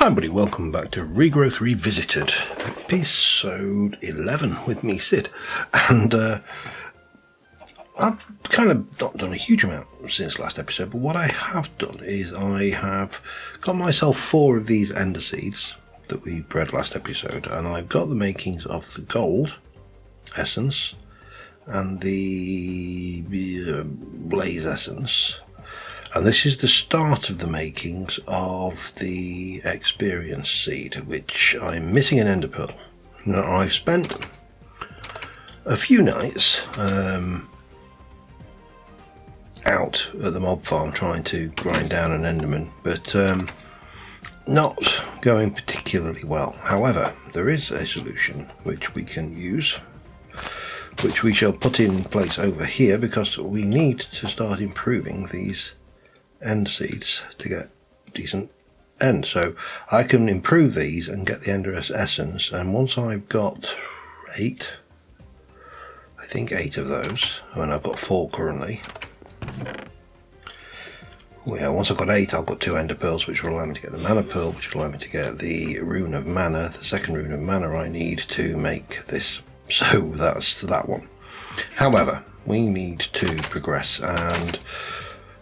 Hi everybody, welcome back to Regrowth Revisited, episode 11 with me, Sid. And I've kind of not done a huge amount since last episode, but what I have done is I have got myself 4 of these ender seeds that we bred last episode, and I've got the makings of the gold essence and the blaze essence. And this is the start of the makings of the experience seed, which I'm missing an ender pearl. Now, I've spent a few nights out at the mob farm trying to grind down an enderman, but not going particularly well. However, there is a solution which we can use, which we shall put in place over here, because we need to start improving these end seeds to get decent end. So I can improve these and get the ender essence, and once I've got 8, I think 8 of those, and I've got 4 currently. Well, yeah, once I've got 8, I've got 2 ender pearls, which will allow me to get the mana pearl, which will allow me to get the rune of mana, the second rune of mana I need to make this. So that's that one. However, we need to progress, and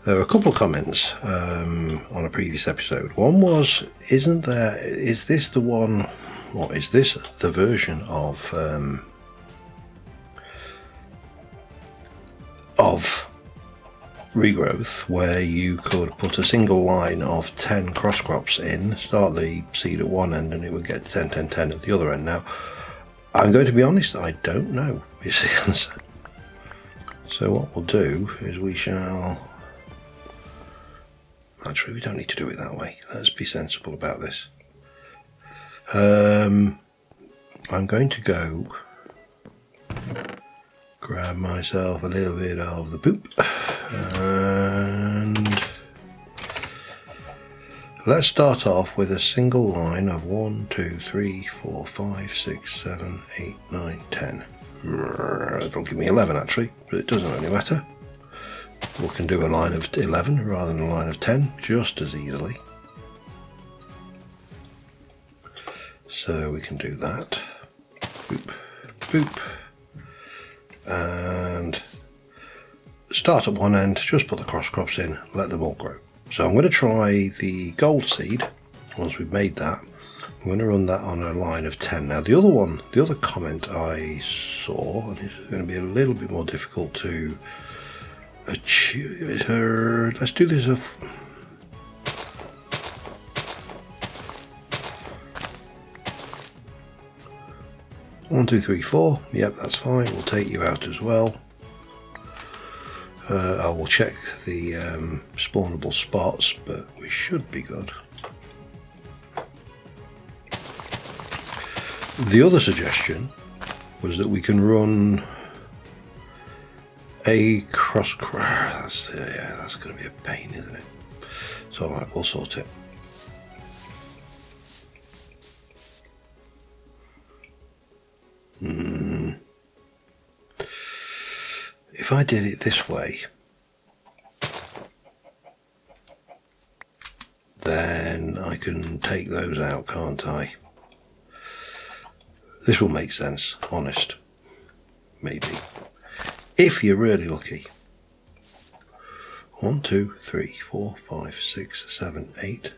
there were a couple of comments on a previous episode. One was, is this the one, or is this the version of Regrowth where you could put a single line of 10 cross crops in, start the seed at one end, and it would get 10, 10, 10 at the other end? Now, I'm going to be honest, I don't know is the answer. So what we'll do is we shall... Actually, we don't need to do it that way. Let's be sensible about this. I'm going to go grab myself a little bit of the poop, and let's start off with a single line of 1, 2, 3, 4, 5, 6, 7, 8, 9, 10. It'll give me 11 actually, but it doesn't really matter. We can do a line of 11 rather than a line of 10 just as easily. So we can do that. Boop, boop. And start at one end, just put the cross crops in, let them all grow. So I'm going to try the gold seed. Once we've made that, I'm going to run that on a line of 10. Now the other comment I saw, and it's going to be a little bit more difficult to achieve, let's do this of 1, 2, 3, 4. Yep, that's fine. We'll take you out as well. I will check the spawnable spots, but we should be good. The other suggestion was that we can run a cross. That's going to be a pain, isn't it? So alright, we'll sort it. If I did it this way, then I can take those out, can't I? This will make sense, honest. Maybe. If you're really lucky. 1, 2, 3, 4, 5, 6, 7, 8,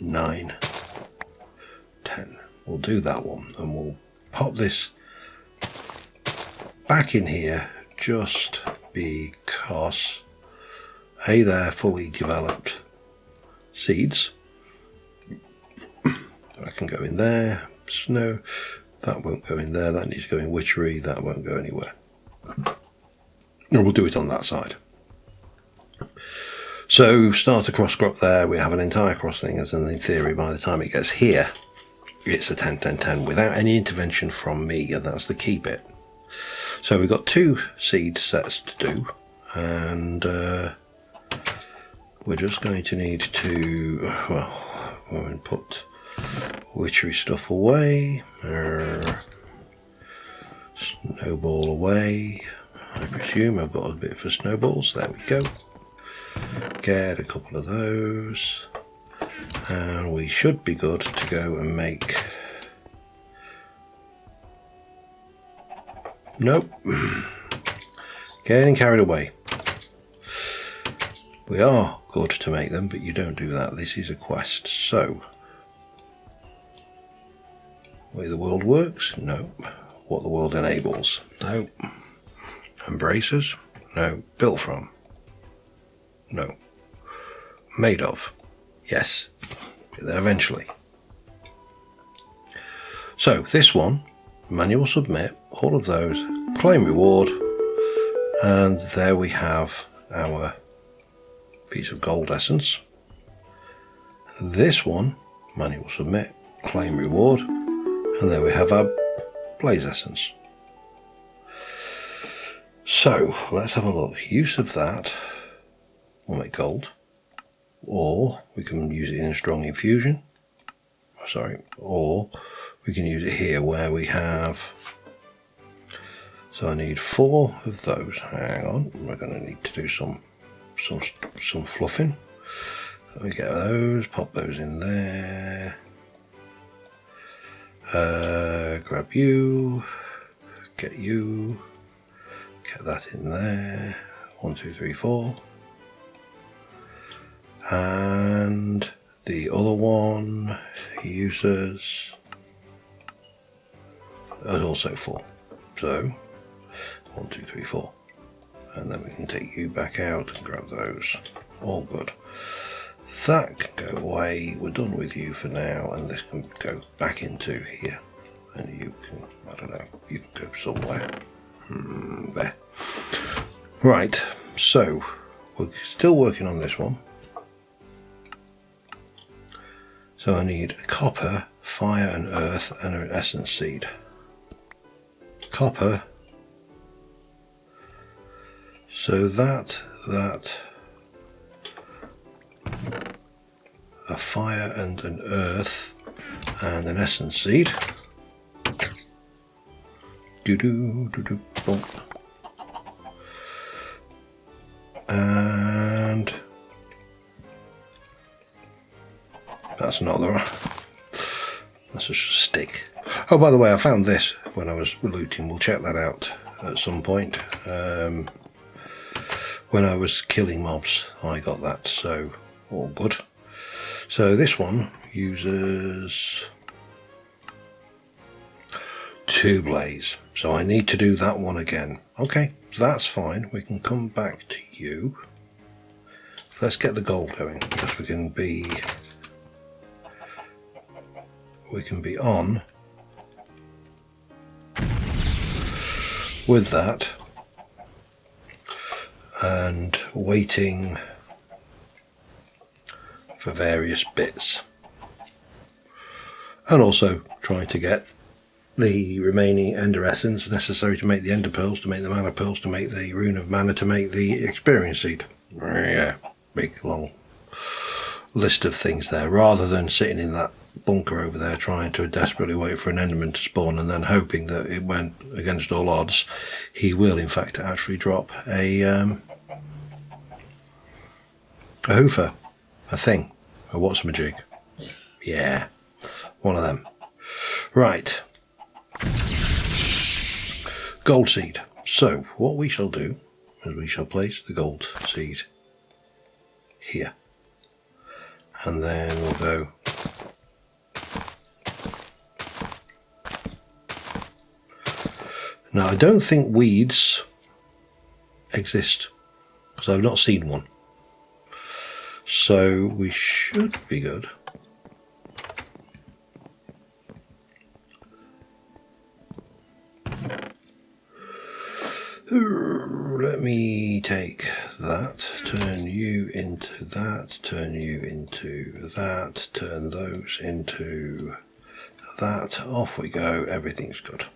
9, 10. We'll do that one, and we'll pop this back in here just because they're fully developed seeds. I can go in there. Snow, that won't go in there. That needs to go in witchery. That won't go anywhere. And we'll do it on that side. So start a cross crop there. We have an entire crossing, as in theory by the time it gets here it's a 10, 10, 10 without any intervention from me, and that's the key bit. So we've got 2 seed sets to do, and we're just going to need to, well, we're going to put witchery stuff away, snowball away. I presume I've got a bit for snowballs. There we go. Get a couple of those, And we should be good to go and make... Nope. Getting carried away. We are good to make them, but you don't do that. This is a quest. So, way the world works? No. What the world enables? No. Embraces? No. Built from? No. Made of? Yes. Get there eventually. So, this one, manual submit, all of those, claim reward, and there we have our piece of gold essence. This one, manual submit, claim reward, and there we have our blaze essence. So let's have a look. Use of that will make gold, or we can use it in a strong infusion. Or we can use it here where we have. So I need 4 of those. Hang on, we're going to need to do some fluffing. Let me get those, pop those in there. Grab you, get that in there. 1, 2, 3, 4. And the other one uses is also 4. So 1, 2, 3, 4. And then we can take you back out and grab those. All good. That can go away. We're done with you for now, and this can go back into here. And you can, I don't know, you can go somewhere. There. Right, so we're still working on this one. So I need copper, fire and earth, and an essence seed. Copper. So that, a fire and an earth and an essence seed. And that's another. That's just a stick. Oh, by the way, I found this when I was looting. We'll check that out at some point. When I was killing mobs, I got that, so all good. So this one uses 2 blaze, so I need to do that one again. Okay, that's fine. We can come back to you. Let's get the gold going, because we can be on with that and waiting for various bits, and also trying to get the remaining ender essence necessary to make the ender pearls, to make the mana pearls, to make the rune of mana, to make the experience seed. Yeah, big long list of things there, rather than sitting in that bunker over there trying to desperately wait for an enderman to spawn and then hoping that it went against all odds. He will in fact actually drop a hoofer, a thing, a what's-my-jig. Yeah, one of them. Right. Gold seed. So what we shall do is we shall place the gold seed here, and then we'll go now. I don't think weeds exist because I've not seen one, so we should be good. Let me take that, turn you into that, turn you into that, turn those into that. Off we go, everything's good.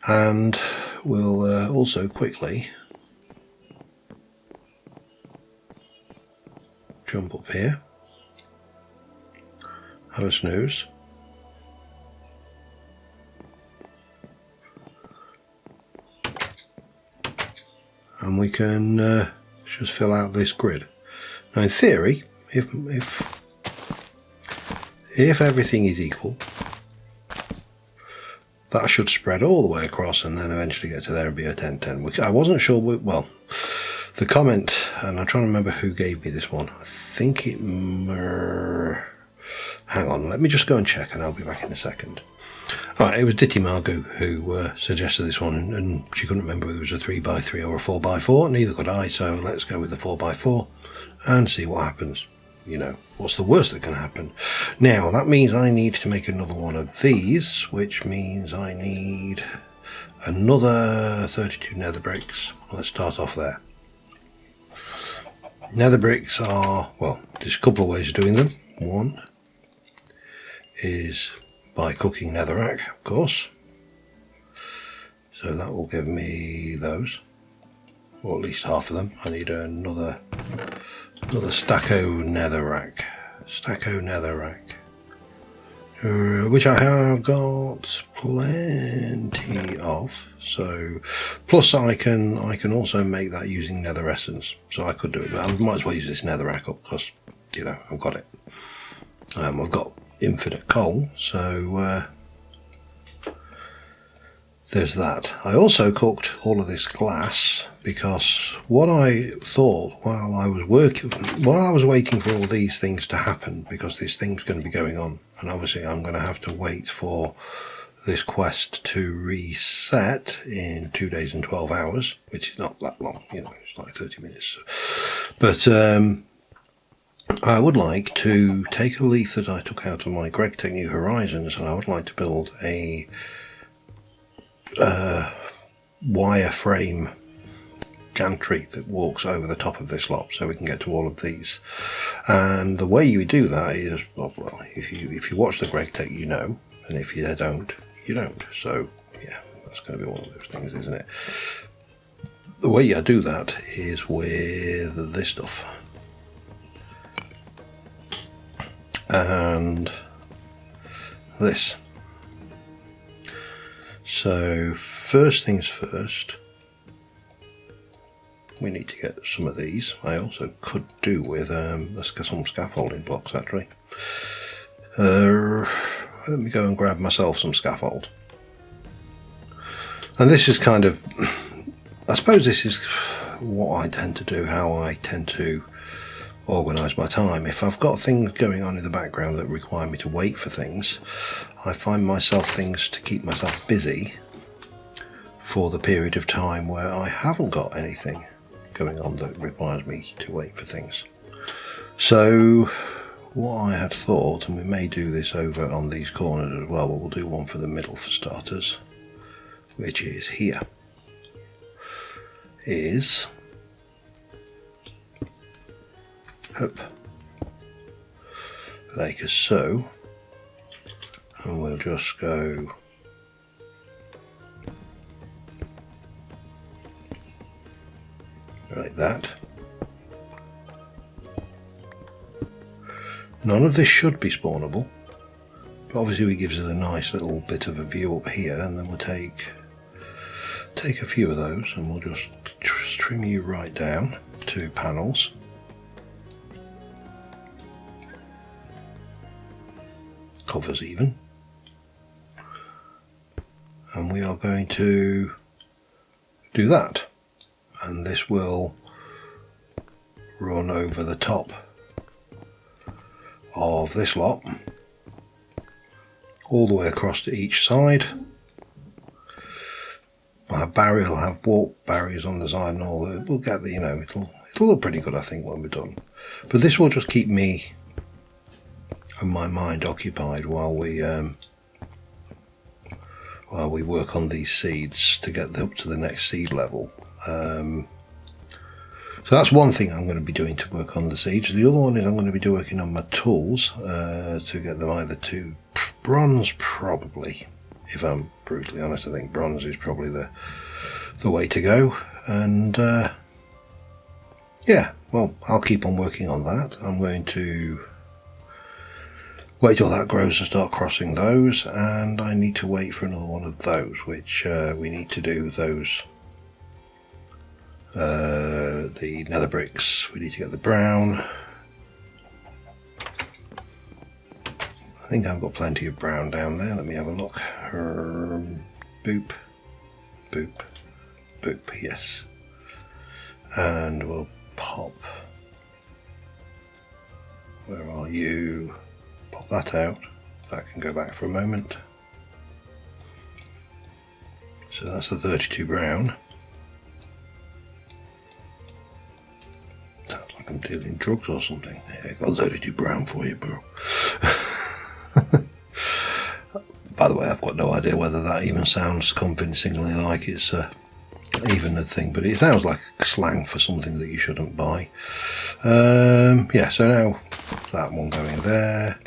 And we'll also quickly jump up here, have a snooze. And we can just fill out this grid. Now in theory, if if everything is equal, that should spread all the way across and then eventually get to there and be a 10-10, which I wasn't sure. Well, the comment, and I'm trying to remember who gave me this one. I think it... hang on, let me just go and check and I'll be back in a second. Alright, it was Ditty Margot who suggested this one, and she couldn't remember whether it was a 3x3 or a 4x4, neither could I, so let's go with the 4x4 and see what happens. You know, what's the worst that can happen? Now, that means I need to make another one of these, which means I need another 32 nether bricks. Let's start off there. Nether bricks are, well, there's a couple of ways of doing them. One is by cooking netherrack, of course. So that will give me those, or at least half of them. I need another stacko netherrack. Which I have got plenty of. So, plus I can also make that using nether essence. So I could do it, but I might as well use this netherrack up because, you know, I've got it. I've got infinite coal, so there's that. I also cooked all of this glass because what I thought while I was waiting for all these things to happen, because this thing's going to be going on, and obviously I'm going to have to wait for this quest to reset in 2 days and 12 hours, which is not that long, you know, it's like 30 minutes. But I would like to take a leaf that I took out of my Regrowth New Horizons, and I would like to build a wireframe gantry that walks over the top of this lot, so we can get to all of these. And the way you do that is, well, if you watch the Regrowth, you know, and if you don't, you don't. So yeah, that's going to be one of those things, isn't it? The way I do that is with this stuff. And this. So first things first, we need to get some of these. I also could do with some scaffolding blocks actually. Let me go and grab myself some scaffold. And this is kind of, I suppose this is what I tend to do, how I tend to organise my time. If I've got things going on in the background that require me to wait for things, I find myself things to keep myself busy for the period of time where I haven't got anything going on that requires me to wait for things. So what I had thought, and we may do this over on these corners as well, but we'll do one for the middle for starters, which is here, is like so, and we'll just go like that. None of this should be spawnable, but obviously it gives us a nice little bit of a view up here, and then we'll take a few of those and we'll just trim you right down to panels. Covers even, and we are going to do that, and this will run over the top of this lot all the way across to each side. I'll have warp barriers on the side and all that. We'll get the, you know, it'll look pretty good I think when we're done, but this will just keep me and my mind occupied while we work on these seeds to get up to the next seed level. So that's one thing I'm going to be doing to work on the seeds. The other one is I'm going to be working on my tools to get them either to bronze, probably. If I'm brutally honest, I think bronze is probably the way to go. And yeah, well, I'll keep on working on that. I'm going to wait till that grows and start crossing those, and I need to wait for another one of those, which we need to do those, the nether bricks. We need to get the brown, think I've got plenty of brown down there. Let me have a look. Boop, boop, boop, yes. And we'll pop, where are you? Pop that out. That can go back for a moment. So that's the 32 brown. Sounds like I'm dealing drugs or something. Yeah, I've got 32 brown for you, bro. By the way, I've got no idea whether that even sounds convincingly like it's even a thing, but it sounds like slang for something that you shouldn't buy. Yeah, so now that one going there,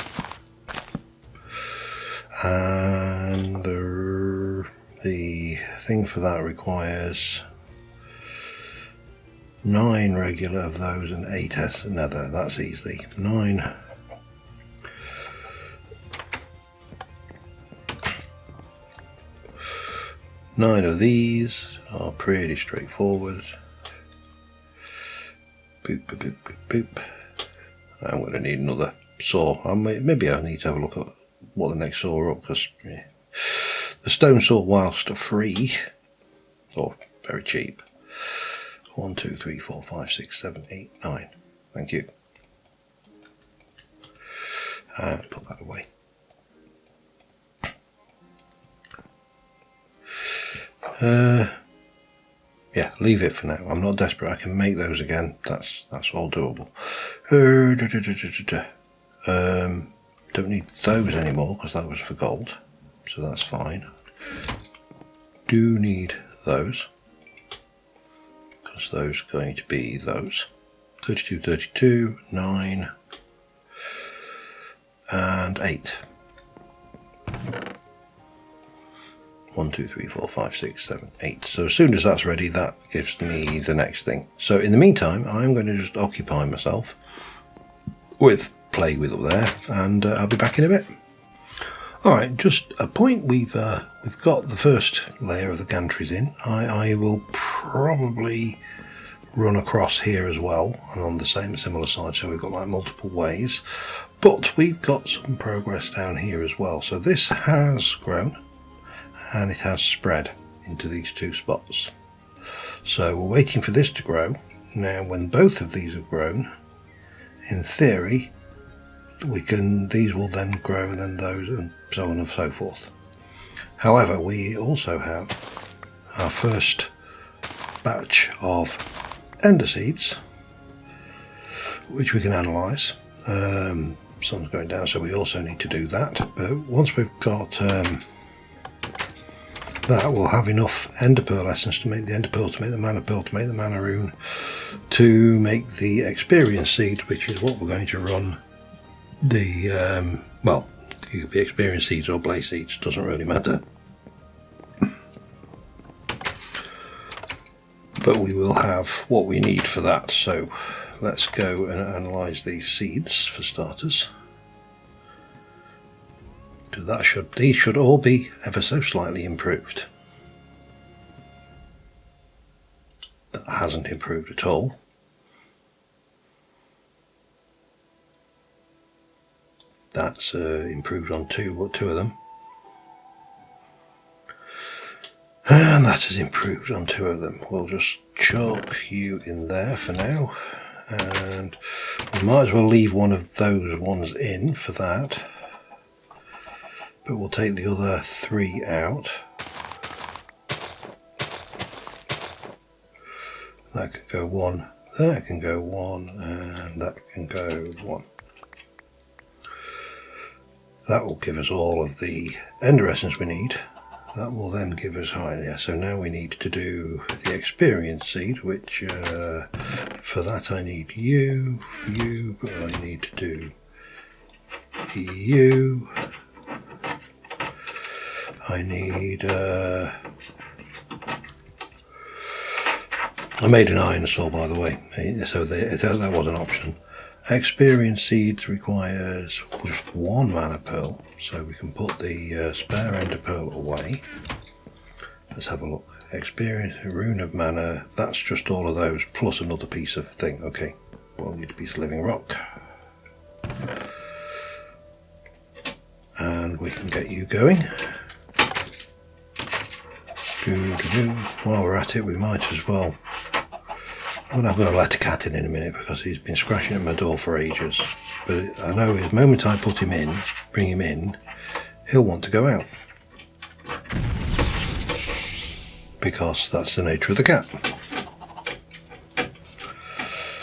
and the thing for that requires 9 regular of those and 8 nether. That's easy. 9. Nine of these are pretty straightforward. Boop, boop, boop, boop, boop. I'm going to need another saw. Maybe I need to have a look at what the next saw up, because yeah, the stone saw, whilst free or very cheap. 1, 2, 3, 4, 5, 6, 7, 8, 9. Thank you. And put that away. Yeah, leave it for now. I'm not desperate. I can make those again. That's all doable. Don't need those anymore because that was for gold, so that's fine. Do need those because those are going to be those. 32, 32, 9, and 8. 1, 2, 3, 4, 5, 6, 7, 8. So as soon as that's ready, that gives me the next thing. So in the meantime, I'm going to just occupy myself with playing with up there, and I'll be back in a bit. All right, just a point. We've got the first layer of the gantries in. I will probably run across here as well, and on the similar side. So we've got like multiple ways, but we've got some progress down here as well. So this has grown. And it has spread into these 2 spots. So we're waiting for this to grow. Now when both of these have grown, in theory, these will then grow, and then those, and so on and so forth. However, we also have our first batch of ender seeds, which we can analyse. Sun's going down, so we also need to do that. But once we've got that, will have enough ender pearl essence to make the ender pearl, to make the mana pearl, to make the mana rune, to make the experience seeds, which is what we're going to run the well, it could be experience seeds or blaze seeds, doesn't really matter, but we will have what we need for that. So let's go and analyze these seeds for starters. These should all be ever so slightly improved. That hasn't improved at all. That's improved on two of them. And that has improved on 2 of them. We'll just chalk you in there for now. And we might as well leave one of those ones in for that. But we'll take the other 3 out. That can go 1, that can go 1, and that can go 1. That will give us all of the ender essence we need. That will then give us yeah, so now we need to do the experience seed, which for that I need you, I need to do you. I need, I made an iron saw, by the way, so that was an option. Experience seeds requires just 1 mana pearl, so we can put the spare ender pearl away. Let's have a look. Experience, rune of mana, that's just all of those, plus another piece of thing. Okay, we'll need a piece of living rock. and we can get you going. While we're at it, we might as well. I'm going to let a cat in a minute because he's been scratching at my door for ages. But I know the moment I put him in, bring him in, he'll want to go out. Because that's the nature of the cat.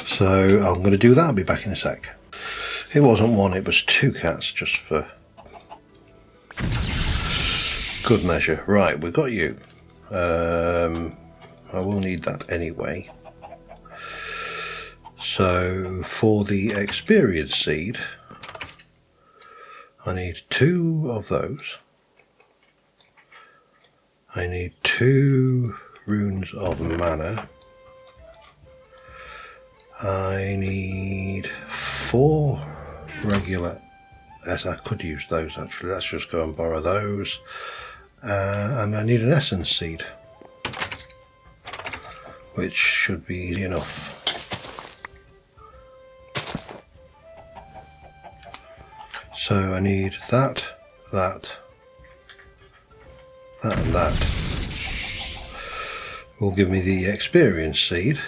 So I'm going to do that, I'll be back in a sec. It wasn't one, it was 2 cats, just for good measure. Right, we've got you. I will need that anyway. So for the experience seed, I need 2 of those. I need 2 runes of mana. I need 4 regular. Yes, I could use those actually. Let's just go and borrow those. And I need an essence seed, which should be easy enough. So I need that, and that. Will give me the experience seed.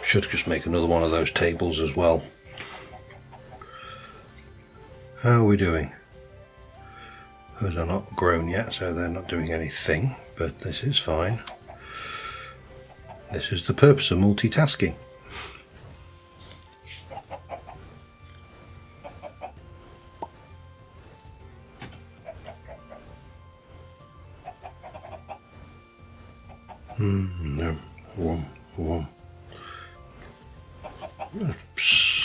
Should just make another one of those tables as well. How are we doing? Those are not grown yet, so they're not doing anything, but this is fine. This is the purpose of multitasking. No, one.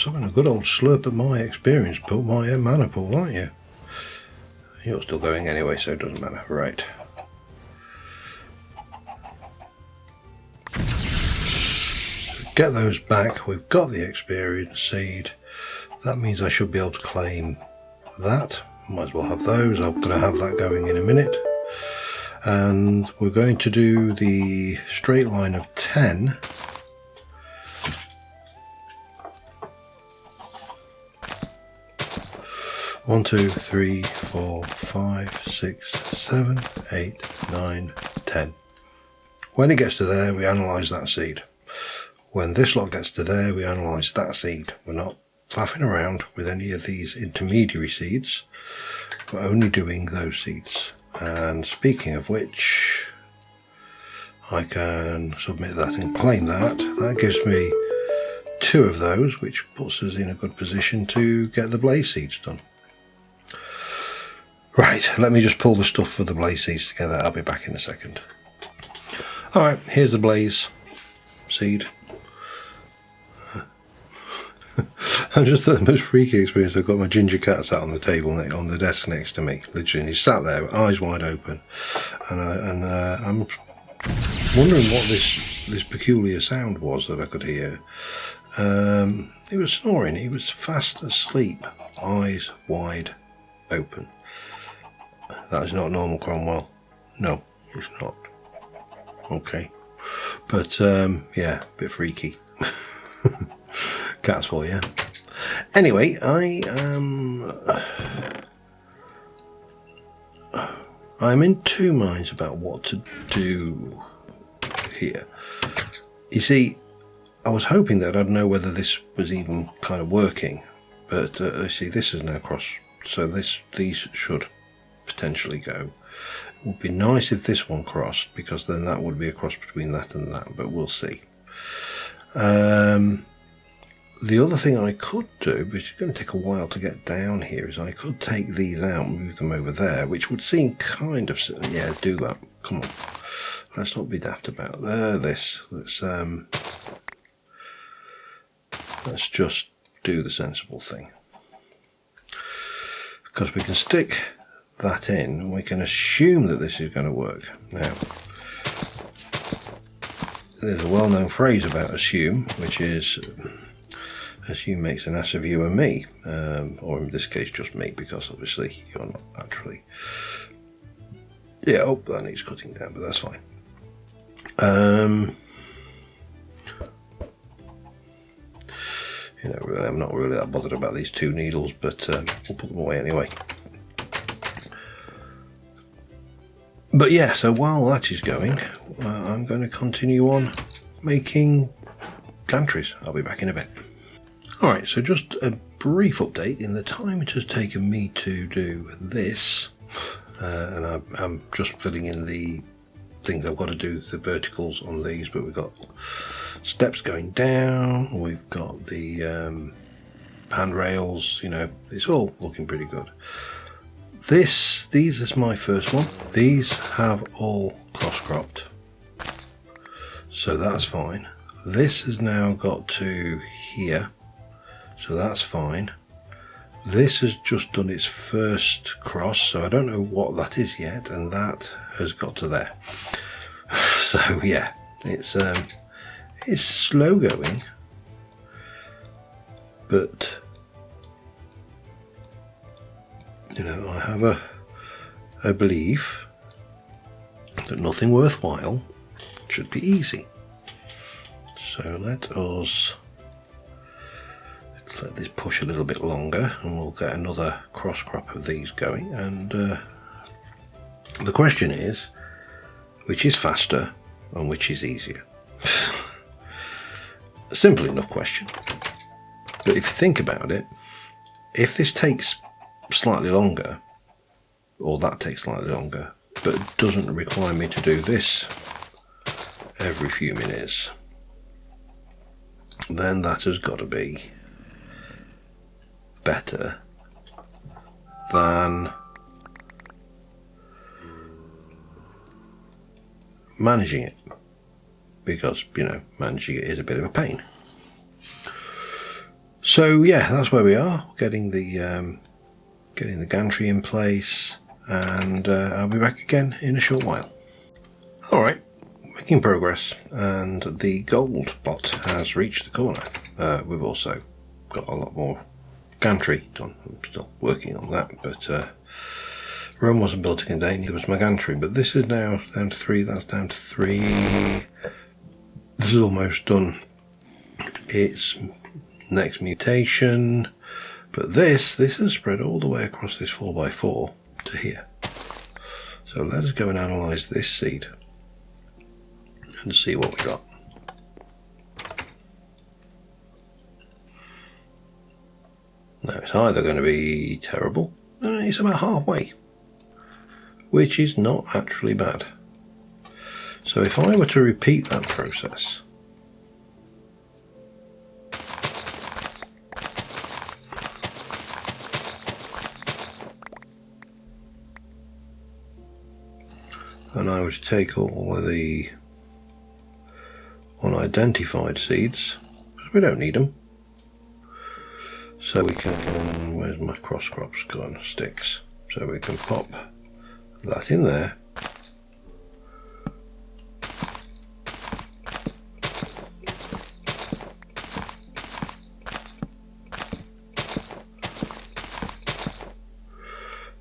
Having a good old slurp at my experience pool, my mana pool, aren't you? You're still going anyway, so it doesn't matter. Right. Get those back. We've got the experience seed. That means I should be able to claim that. Might as well have those. I'm going to have that going in a minute. And we're going to do the straight line of 10. One, 2, 3, 4, 5, 6, 7, 8, 9, 10. When it gets to there, we analyse that seed. When this lot gets to there, we analyse that seed. We're not faffing around with any of these intermediary seeds. We're only doing those seeds. And speaking of which, I can submit that and claim that. That gives me 2 of those, which puts us in a good position to get the blaze seeds done. Right, let me just pull the stuff for the blaze seeds together. I'll be back in a second. Alright, here's the blaze seed. I'm just the most freaky experience. I've got my ginger cat sat on the table, on the desk next to me, literally, and he's sat there, eyes wide open, and I'm wondering what this peculiar sound was that I could hear. He was snoring. He was fast asleep, eyes wide open. That is not normal, Cromwell. No, it's not. Okay, but yeah, a bit freaky. Cats for you. Anyway, I'm in 2 minds about what to do here. You see, I was hoping that I'd know whether this was even kind of working, but you see, this is now crossed, so these should potentially go. It would be nice if this one crossed, because then that would be a cross between that and that, but we'll see. The other thing I could do, but it's going to take a while to get down here, is I could take these out and move them over there, which would seem kind of... Yeah, do that. Come on. Let's not be daft about this. Let's just do the sensible thing. Because we can stick that in, and we can assume that this is going to work. Now, there's a well-known phrase about assume, which is... assume makes an ass of you and me, or in this case just me, because obviously you're not actually Yeah, oh, that needs cutting down, but that's fine. You know, really, I'm not really that bothered about these 2 needles, but we'll put them away anyway. But yeah, so while that is going, I'm going to continue on making gantries. I'll be back in a bit. Alright, so just a brief update. In the time it has taken me to do this, and I'm just filling in the things I've got to do, the verticals on these, but we've got steps going down, we've got the handrails, you know, it's all looking pretty good. These is my first one. These have all cross-cropped, so that's fine. This has now got to here, so that's fine. This has just done its first cross, so I don't know what that is yet, and that has got to there. So yeah, it's slow going, but you know, I have a belief that nothing worthwhile should be easy. So let this push a little bit longer, and we'll get another cross crop of these going. And the question is, which is faster and which is easier? A simple enough question, but if you think about it, if this takes slightly longer, or that takes slightly longer, but doesn't require me to do this every few minutes, then that has got to be better than managing it, because you know, managing it is a bit of a pain. So yeah, that's where we are, getting the gantry in place, and I'll be back again in a short while. Alright, making progress, and the gold plot has reached the corner. We've also got a lot more gantry done. I'm still working on that, but Rome wasn't built in a day, neither was my gantry, but this is now down to 3, that's down to 3. This is almost done. It's next mutation, but this has spread all the way across this 4x4 to here. So let us go and analyse this seed and see what we got. Now it's either going to be terrible, it's about halfway, which is not actually bad. So if I were to repeat that process, and I were to take all of the unidentified seeds, because we don't need them, so we can, where's my cross crops gone, sticks, so we can pop that in there,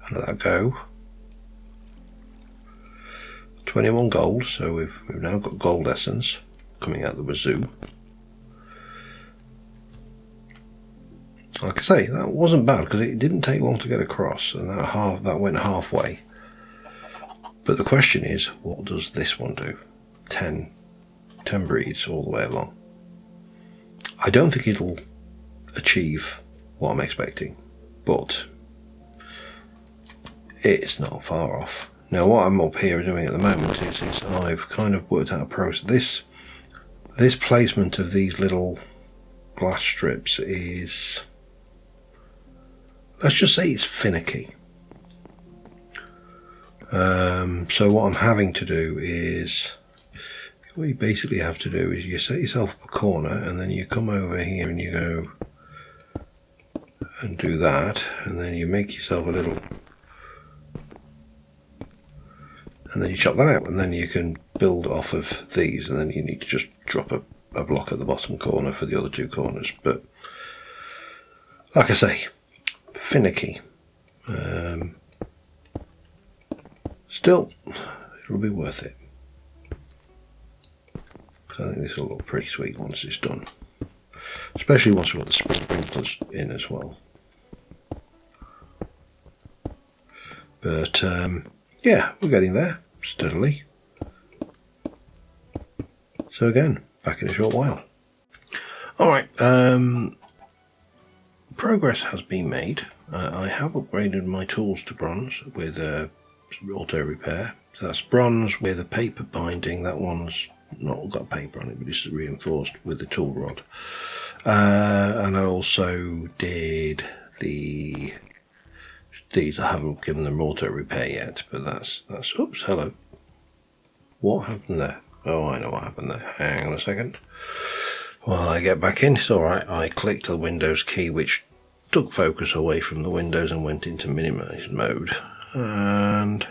and let that go. 21 gold, so we've now got gold essence coming out the wazoo. Like I say, that wasn't bad because it didn't take long to get across, and that went halfway. But the question is, what does this one do? 10 breeds all the way along. I don't think it'll achieve what I'm expecting, but it's not far off. Now what I'm up here doing at the moment is I've kind of worked out a process. This placement of these little glass strips is, let's just say it's finicky. So what I'm having to do is, what you basically have to do is you set yourself up a corner, and then you come over here and you go and do that, and then you make yourself a little, and then you chop that out, and then you can build off of these, and then you need to just drop a block at the bottom corner for the other two corners. But like I say, finicky. Still, it'll be worth it. I think this will look pretty sweet once it's done. Especially once we've got the sprinklers in as well. But yeah, we're getting there steadily. So again, back in a short while. Alright, progress has been made. I have upgraded my tools to bronze with auto repair. So that's bronze with a paper binding. That one's not got paper on it, but it's reinforced with the tool rod. And I also did these. I haven't given them auto repair yet, but that's oops, hello. What happened there? Oh, I know what happened there. Hang on a second. While I get back in, it's alright. I clicked the Windows key, which took focus away from the windows and went into minimize mode. And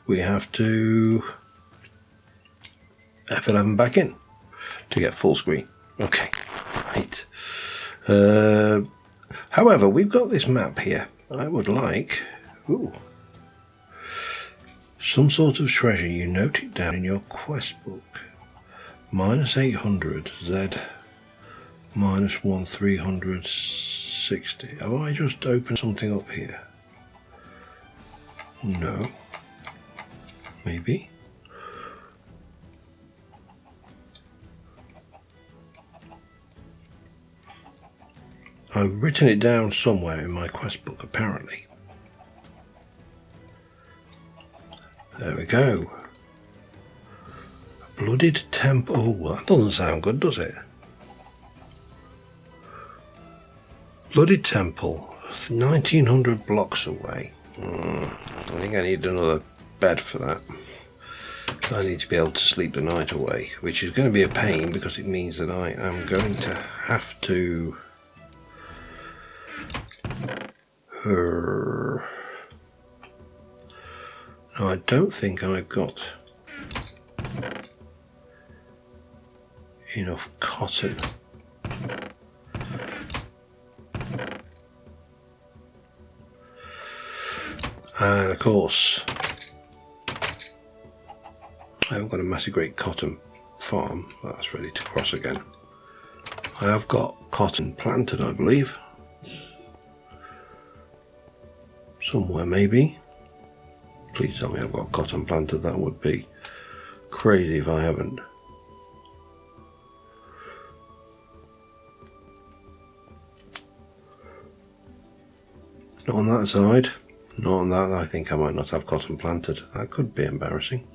we have to F11 back in to get full screen. Okay, right. However, we've got this map here. I would like some sort of treasure. You note it down in your quest book. -800 Z -1 360. Have I just opened something up here? No. Maybe. I've written it down somewhere in my quest book, apparently. There we go. Blooded Temple. Oh, that doesn't sound good, does it? Blooded Temple, 1900 blocks away. I think I need another bed for that. I need to be able to sleep the night away, which is going to be a pain because it means that I am going to have to... Now, I don't think I've got enough cotton. And of course, I haven't got a massive great cotton farm. That's ready to cross again. I have got cotton planted, I believe. Somewhere maybe. Please tell me I've got cotton planted. That would be crazy if I haven't. Not on that side. Not on that. I think I might not have cotton planted. That could be embarrassing.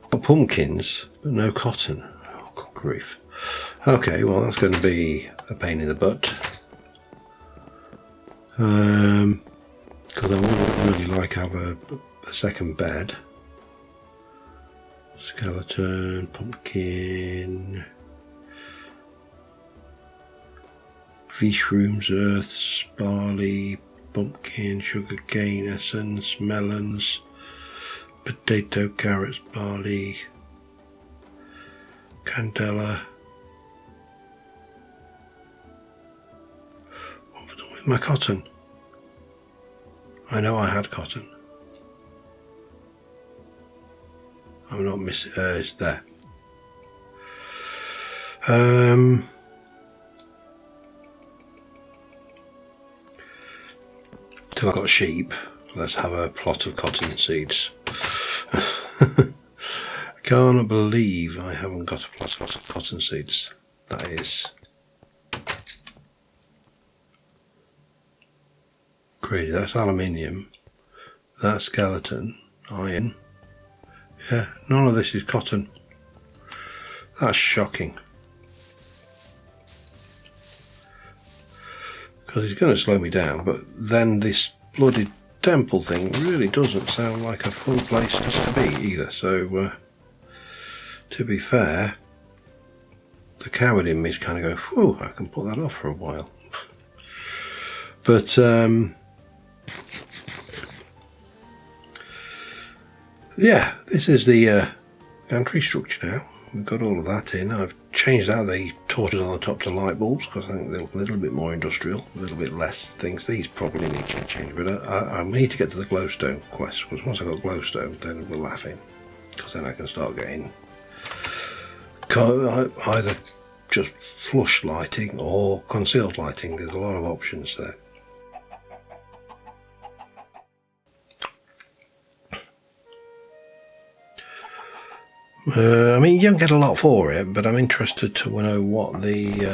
Got pumpkins, but no cotton. Oh, good grief. Okay, well that's going to be a pain in the butt. Because I would really like to have a second bed. Skeleton, pumpkin, mushrooms, earths, barley, pumpkin, sugar cane essence, melons, potato, carrots, barley, candela. What have I done with my cotton? I know I had cotton. I'm not missing. It's there. Till I got sheep. Let's have a plot of cotton seeds. I can't believe I haven't got a plot of cotton seeds. That is crazy. That's aluminium. That's skeleton. Iron. Yeah, none of this is cotton. That's shocking. Because it's going to slow me down, but then this bloody temple thing really doesn't sound like a fun place to be either. So, to be fair, the coward in me is kind of going, whew, I can put that off for a while. But, yeah, this is the gantry structure now. We've got all of that in. I've changed out the torches on the top to light bulbs because I think they look a little bit more industrial, a little bit less things. These probably need to change, but I need to get to the glowstone quest, because once I got glowstone, then we're laughing, because then I can start getting either just flush lighting or concealed lighting. There's a lot of options there. I mean, you don't get a lot for it, but I'm interested to know what the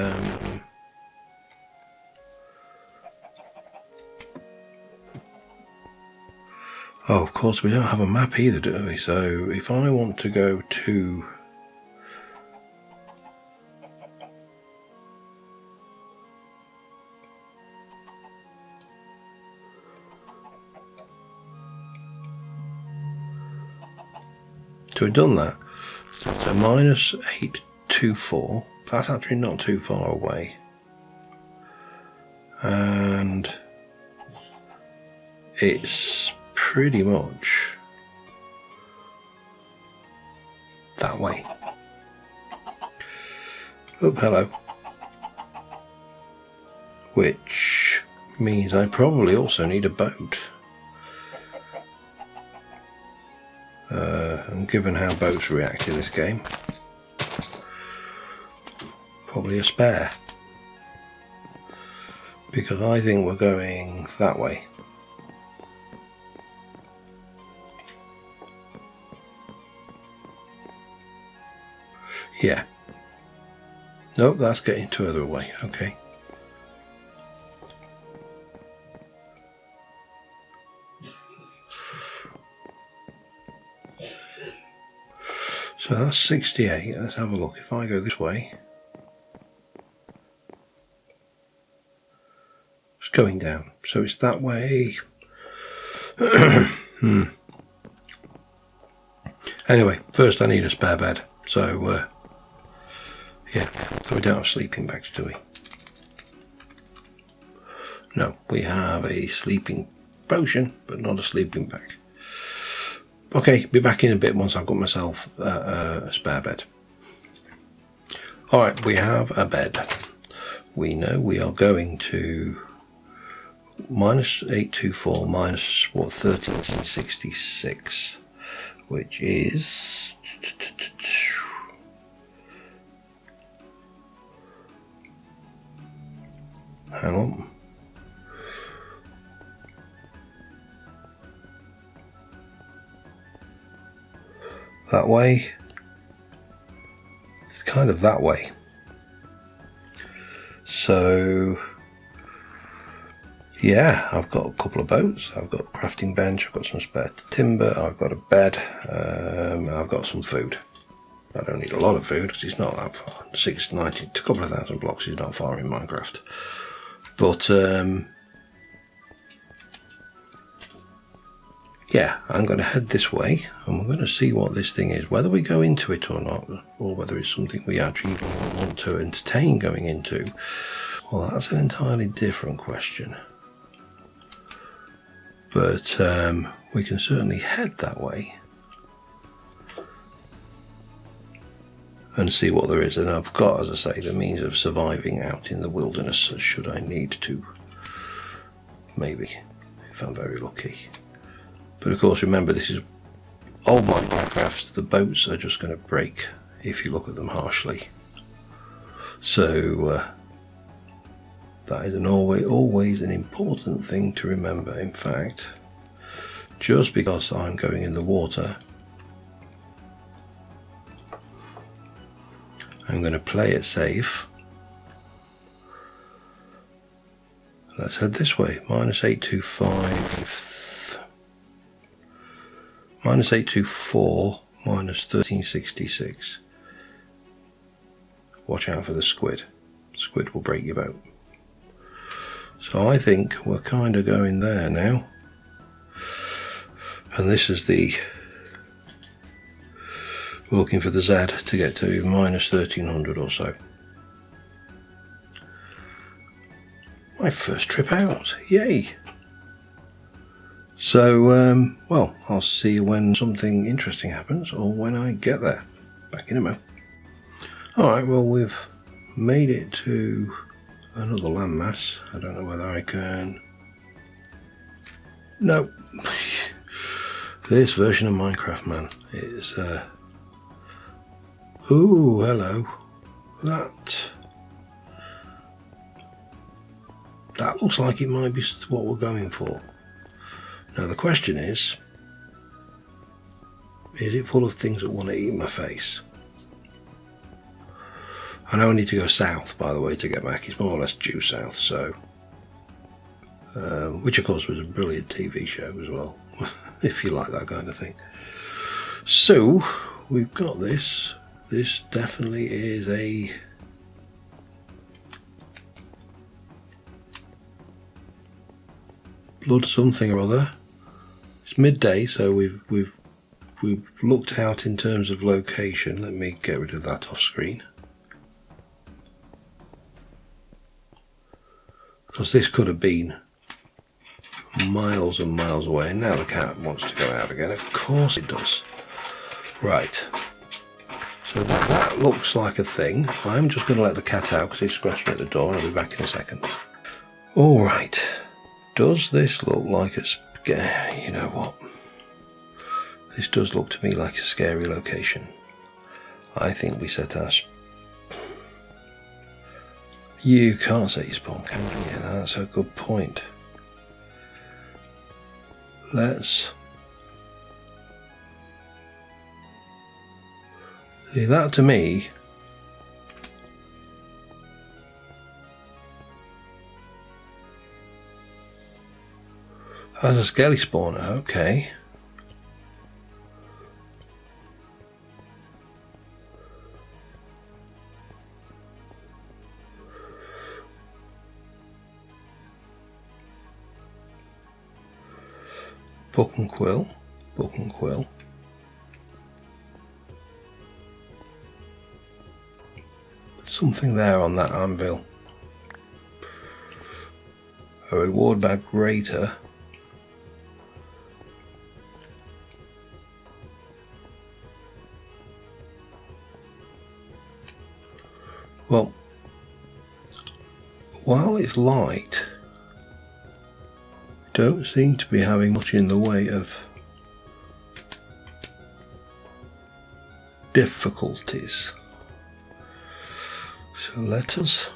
oh, of course we don't have a map either, do we? So if I want to go to we've done that. So minus 824, that's actually not too far away. And it's pretty much that way. Oh, hello. Which means I probably also need a boat. And given how boats react in this game, probably a spare, because I think we're going that way. Yeah. Nope, that's getting further away. Okay. So that's 68. Let's have a look. If I go this way, it's going down. So it's that way. Anyway, first I need a spare bed. So, yeah. So we don't have sleeping bags, do we? No, we have a sleeping potion, but not a sleeping bag. Okay, be back in a bit once I've got myself a spare bed. Alright, we have a bed. We know we are going to minus 824 minus what, 1366, which is hang on. That way. It's kind of that way. So yeah, I've got a couple of boats, I've got a crafting bench, I've got some spare timber, I've got a bed, I've got some food. I don't need a lot of food because it's not that far. 690, a couple of thousand blocks is not far in Minecraft. But yeah, I'm going to head this way and we're going to see what this thing is, whether we go into it or not, or whether it's something we actually even want to entertain going into. Well, that's an entirely different question. But we can certainly head that way and see what there is. And I've got, as I say, the means of surviving out in the wilderness should I need to. Maybe, if I'm very lucky. But of course, remember, this is old Minecraft. The boats are just going to break if you look at them harshly. So that is always an important thing to remember. In fact, just because I'm going in the water, I'm going to play it safe. Let's head this way. Minus 825. Minus 824, minus 1366. Watch out for the squid. Squid will break your boat. So I think we're kind of going there now. And this is we're looking for the Z to get to minus 1300 or so. My first trip out, yay! So, well, I'll see you when something interesting happens or when I get there. Back in a moment. Alright, well, we've made it to another landmass. I don't know whether I can... No. This version of Minecraft, man, is... Ooh, hello. That looks like it might be what we're going for. Now the question is it full of things that want to eat my face? I know I need to go south, by the way, to get back. It's more or less due south, so... which of course was a brilliant TV show as well, if you like that kind of thing. So, we've got this. This definitely is a... blood something or other. It's midday, so we've looked out in terms of location. Let me get rid of that off screen, because this could have been miles and miles away, and now the cat wants to go out again. Of course it does. Right, so that looks like a thing. I'm just going to let the cat out because he's scratching at the door, and I'll be back in a second. Alright, does this look like a... You know what? This does look to me like a scary location. I think we set our... You can't set your spawn, can you? That's a good point. Let's... See, that to me... That's a skelly spawner, okay. Book and quill, book and quill. Something there on that anvil. A reward bag greater. Well, while it's light, don't seem to be having much in the way of difficulties. So let us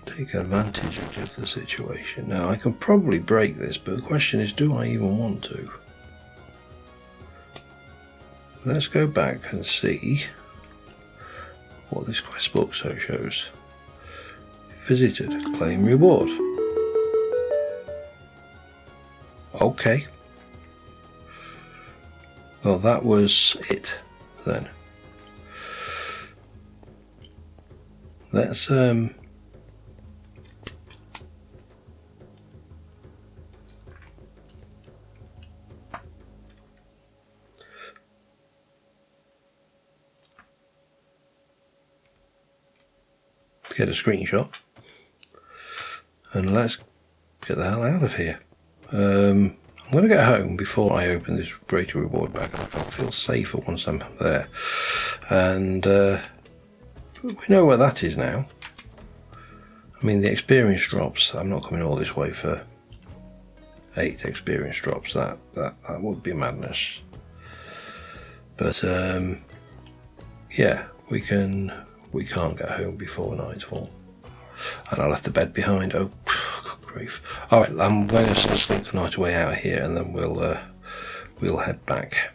take advantage of the situation. Now I can probably break this, but the question is, do I even want to? Let's go back and see what this quest book shows. Visited, claim reward. Okay. Well, that was it then. Let's get a screenshot and let's get the hell out of here. I'm going to get home before I open this greater reward bag. I can feel safer once I'm there, and we know where that is now. I mean, the experience drops, I'm not coming all this way for 8 experience drops. That would be madness. But yeah, we can't get home before nightfall, and I left the bed behind. Oh, good grief. Alright, I'm going to sleep the night away out here, and then we'll head back.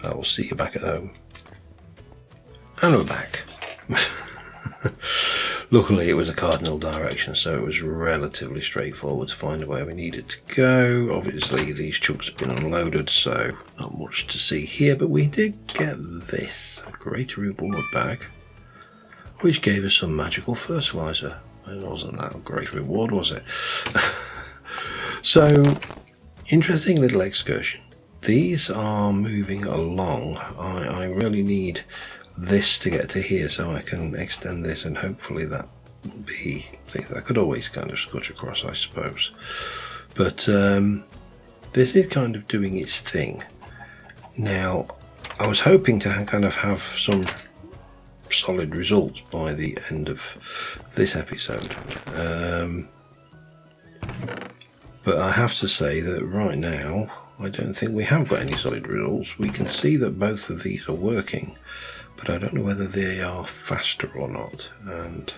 I will see you back at home. And we're back. Luckily it was a cardinal direction, so it was relatively straightforward to find where we needed to go. Obviously these chunks have been unloaded, so not much to see here, but we did get this greater reward bag, which gave us some magical fertilizer. It wasn't that a great reward, was it? So, interesting little excursion. These are moving along. I really need this to get to here so I can extend this, and hopefully that will be things I could always kind of scotch across, I suppose. But this is kind of doing its thing. Now, I was hoping to kind of have some solid results by the end of this episode, but I have to say that right now I don't think we have got any solid results. We can see that both of these are working, but I don't know whether they are faster or not, and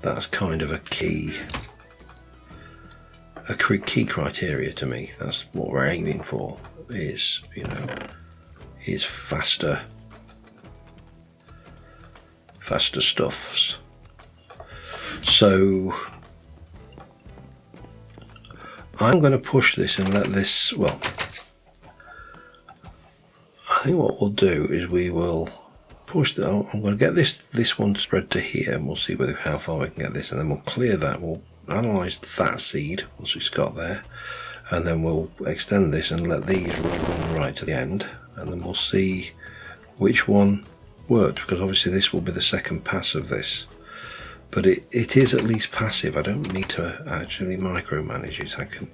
that's kind of a key criteria to me. That's what we're aiming for, is, you know, is faster stuffs. So I'm going to push this and let this, well, I think what we'll do is we will push that. I'm going to get this one spread to here, and we'll see how far we can get this, and then we'll clear that. We'll analyse that seed once it's got there, and then we'll extend this and let these run right to the end, and then we'll see which one worked, because obviously this will be the second pass of this, but it is at least passive. I don't need to actually micromanage it. I can,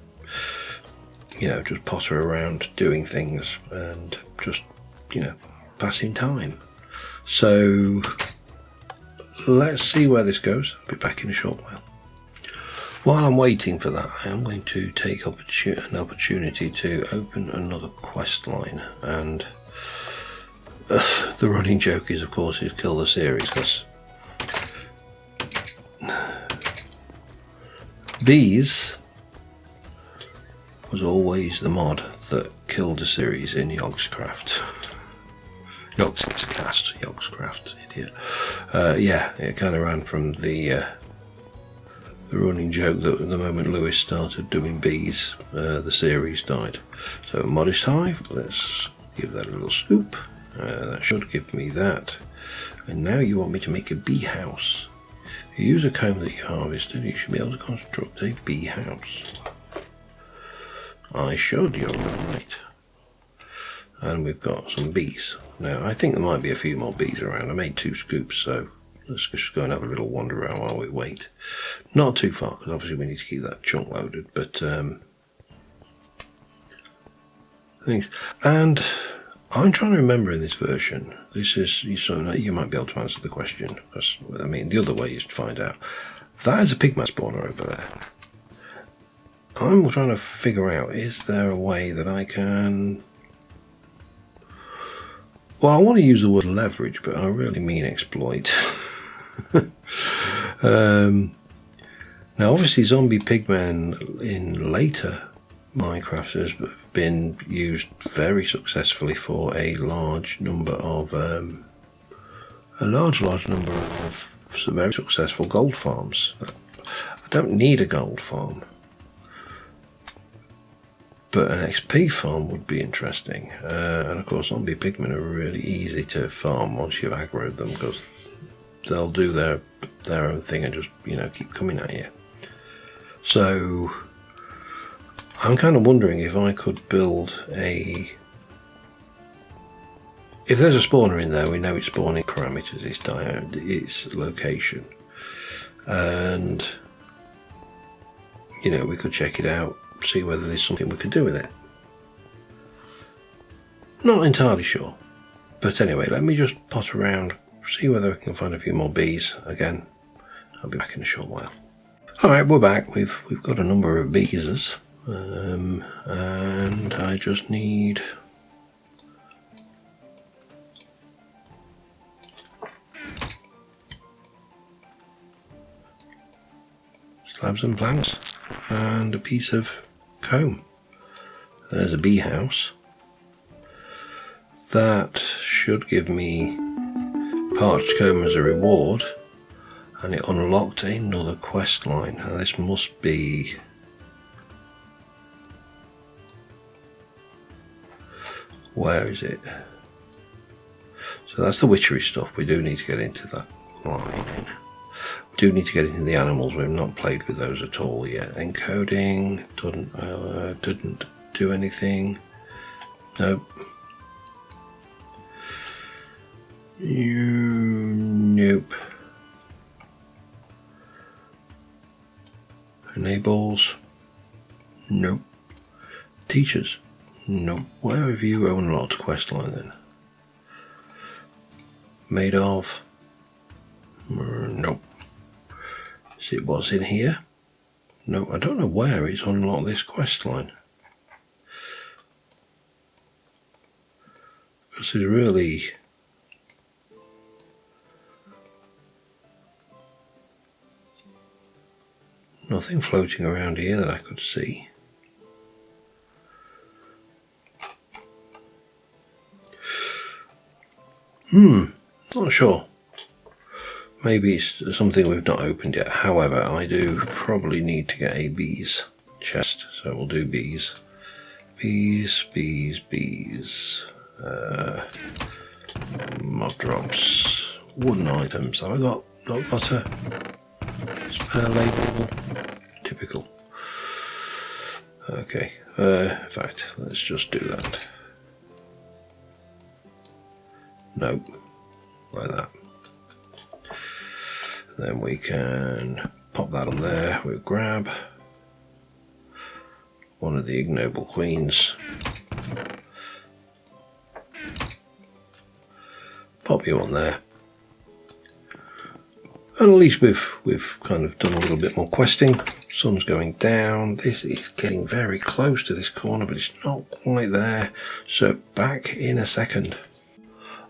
you know, just potter around doing things and just, you know, passing time. So let's see where this goes. I'll be back in a short while. While I'm waiting for that, I am going to take an opportunity to open another quest line, and the running joke is, of course, is kill the series, because these was always the mod that killed the series in Yogscraft. Yogscraft, idiot. Yeah, it kind of ran from the running joke that the moment Lewis started doing bees, the series died. So Modest Hive, let's give that a little scoop. That should give me that. And now you want me to make a bee house. If you use a comb that you harvested, you should be able to construct a bee house. I should, you're right. And we've got some bees. Now, I think there might be a few more bees around. I made 2 scoops, so let's just go and have a little wander around while we wait. Not too far, because obviously we need to keep that chunk loaded, but things. And I'm trying to remember in this version, this is something that you might be able to answer the question, because, I mean, the other way is to find out. That is a pigman spawner over there. I'm trying to figure out, is there a way that I can... Well, I want to use the word leverage, but I really mean exploit. Now, obviously, zombie pigmen in later Minecraft has been used very successfully for a large number of very successful gold farms. I don't need a gold farm, but an XP farm would be interesting. And of course, zombie pigmen are really easy to farm once you've aggroed them, because they'll do their own thing and just, you know, keep coming at you. So I'm kind of wondering if I could build a... If there's a spawner in there, we know its spawning parameters, its location, and, you know, we could check it out, see whether there's something we could do with it. Not entirely sure, but anyway, let me just pot around, see whether I can find a few more bees. Again, I'll be back in a short while. Alright, we're back. We've got a number of bees, and I just need... slabs and planks and a piece of comb. There's a bee house. That should give me parched comb as a reward, and it unlocked another quest line. Now this must be... Where is it? So that's the witchery stuff. We do need to get into that line. We do need to get into the animals. We've not played with those at all yet. Encoding didn't do anything. Nope. Nope. Enables. Nope. Teachers. No. Where have you unlocked questline then? Made of? Nope. Is it what's in here? No, I don't know where it's unlocked this questline. Because there's really nothing floating around here that I could see. Not sure. Maybe it's something we've not opened yet. However, I do probably need to get a bees chest, so we'll do bees. Bees. Mod drops. Wooden items. Have I not got a spare label? Typical. Okay. In fact, let's just do that. Nope. Like that. Then we can pop that on there. We'll grab one of the ignoble queens. Pop you on there. And at least we've kind of done a little bit more questing. Sun's going down. This is getting very close to this corner, but it's not quite there. So back in a second.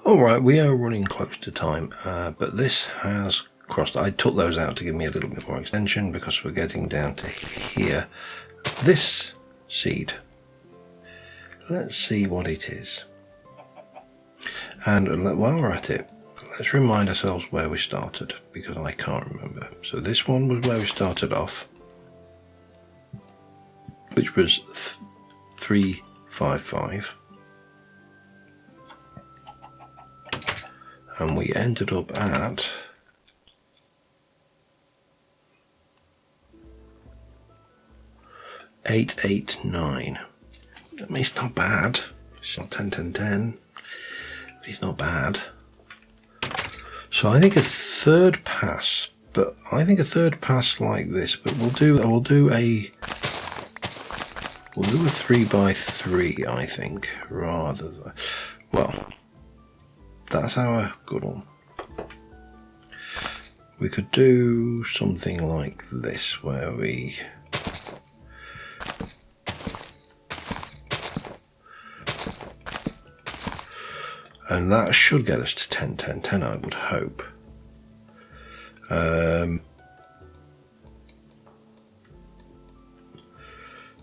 Alright, we are running close to time, but this has crossed. I took those out to give me a little bit more extension because we're getting down to here. This seed. Let's see what it is. And while we're at it, let's remind ourselves where we started, because I can't remember. So this one was where we started off, which was 355. And we ended up at 889. I mean, it's not bad. It's not 10. But it's not bad. So I think a third pass, but I think a third pass like this. But we'll do a 3x3. I think, rather than, well, that's our good one. We could do something like this, where we and that should get us to 10, I would hope.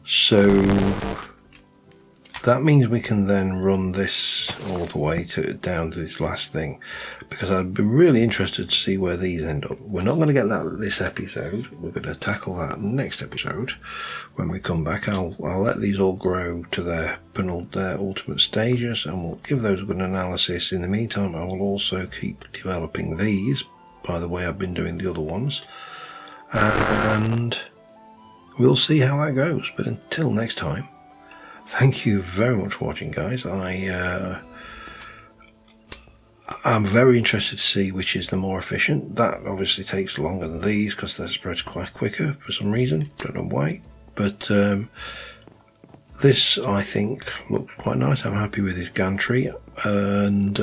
So that means we can then run this all the way down to this last thing, because I'd be really interested to see where these end up. We're not going to get that this episode. We're going to tackle that next episode when we come back. I'll let these all grow to their ultimate stages, and we'll give those a good analysis. In the meantime, I will also keep developing these by the way I've been doing the other ones, and we'll see how that goes. But until next time, thank you very much for watching, guys. I'm very interested to see which is the more efficient. That obviously takes longer than these because they're spread quite quicker for some reason. Don't know why. But this, I think, looks quite nice. I'm happy with this gantry. And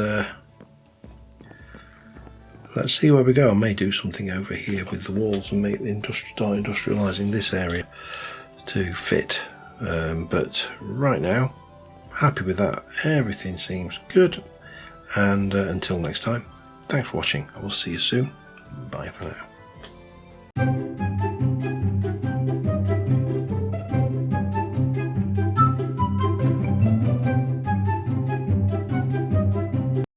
let's see where we go. I may do something over here with the walls and start industrialising this area to fit. But right now, happy with that. Everything seems good. And until next time, thanks for watching. I will see you soon. Bye for now.